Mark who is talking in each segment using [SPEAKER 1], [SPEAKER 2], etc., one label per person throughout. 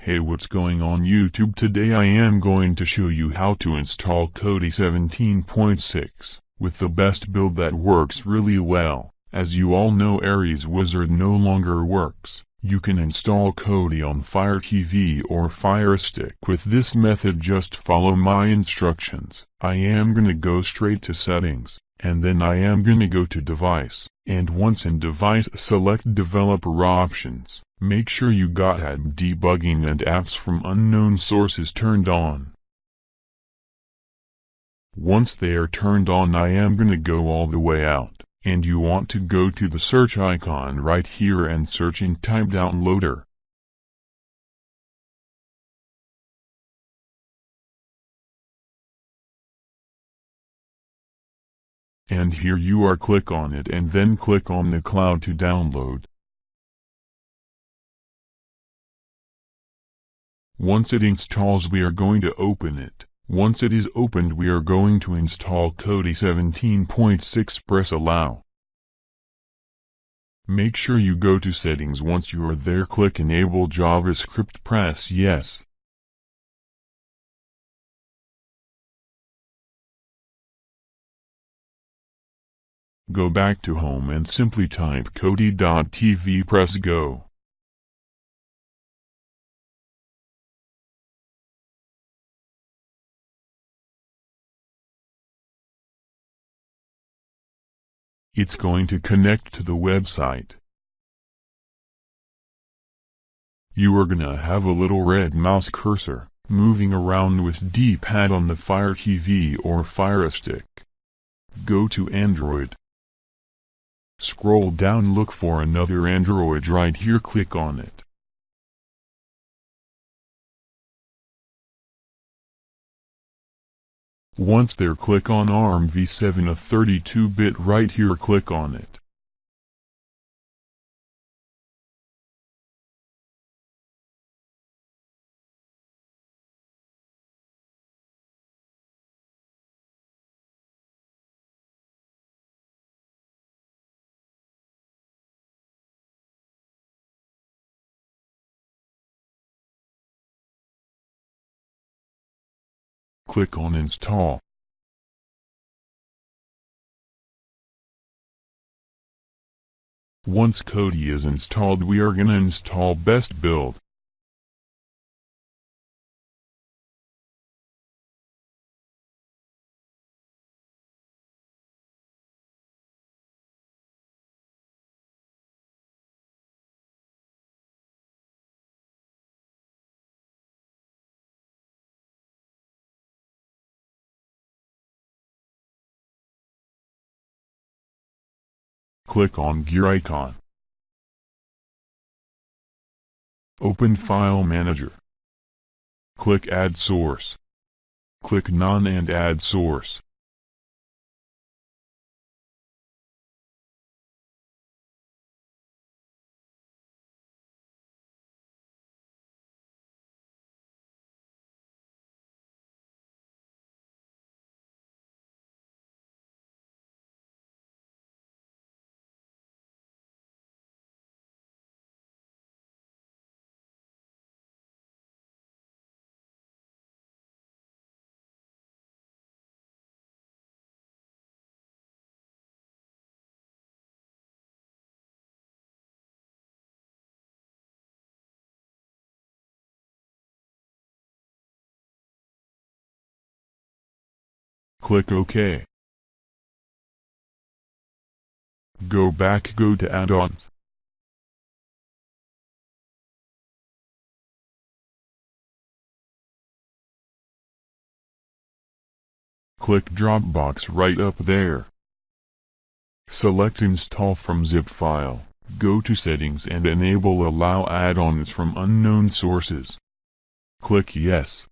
[SPEAKER 1] Hey, what's going on YouTube? Today I am going to show you how to install Kodi 17.6 with the best build that works really well. As you all know, Ares Wizard no longer works. You can install Kodi on Fire TV or Firestick with this method. Just follow my instructions. I am gonna go straight to settings, and then I am gonna go to device, and once in device select developer options. Make sure you got app debugging and apps from unknown sources turned on. Once they are turned on, I am gonna go all the way out, and you want to go to the search icon right here and search and type downloader. And here you are, click on it and then click on the cloud to download. Once it installs, we are going to open it. Once it is opened, we are going to install Kodi 17.6. Press allow. Make sure you go to settings. Once you are there, click enable JavaScript, press yes. Go back to home and simply type Kodi.tv, press go. It's going to connect to the website. You are gonna have a little red mouse cursor moving around with D-pad on the Fire TV or Firestick. Go to Android. Scroll down, look for another Android right here, click on it. Once there, click on ARM v7, a 32-bit right here, click on it. Click on install. Once Kodi is installed, we are gonna install best build. Click on gear icon. Open File Manager. Click Add Source. Click None and add source. Click OK. Go back, go to add-ons. Click Dropbox right up there. Select install from zip file. Go to settings and enable allow add-ons from unknown sources. Click yes.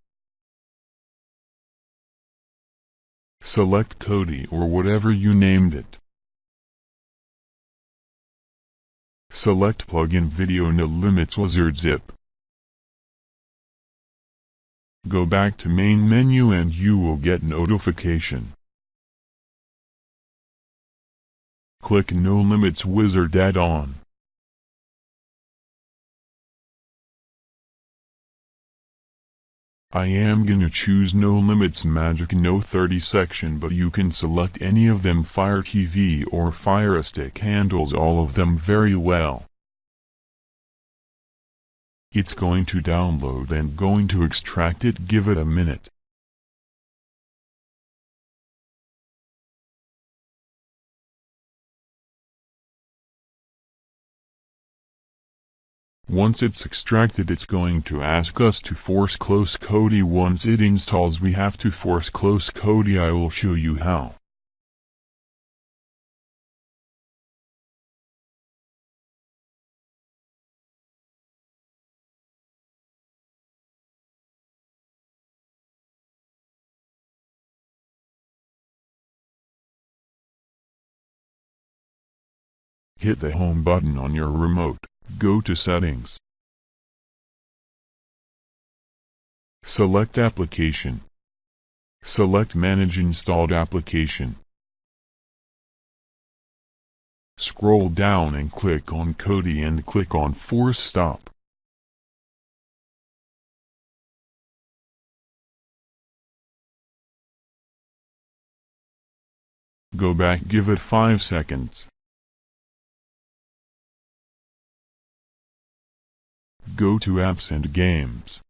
[SPEAKER 1] Select Kodi or whatever you named it. Select plugin video, no limits wizard zip. Go back to main menu and you will get notification. Click no limits wizard add-on. I am gonna choose no limits magic no 30 section, but you can select any of them, Fire TV or Firestick handles all of them very well. It's going to download and going to extract it, give it a minute. Once it's extracted, it's going to ask us to force close Kodi. Once it installs, we have to force close Kodi. I will show you how. Hit the home button on your remote, go to settings. Select application. Select manage installed application. Scroll down and click on Kodi and click on force stop. Go back, give it 5 seconds. Go to apps and games.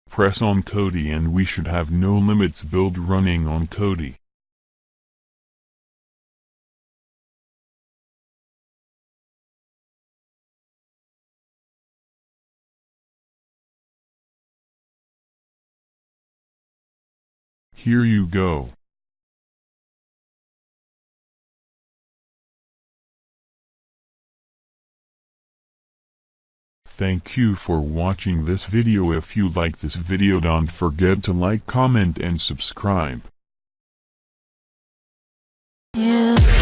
[SPEAKER 1] Press on Kodi and we should have no limits build running on Kodi. Here you go. Thank you for watching this video. If you like this video, don't forget to like, comment and subscribe.
[SPEAKER 2] Yeah.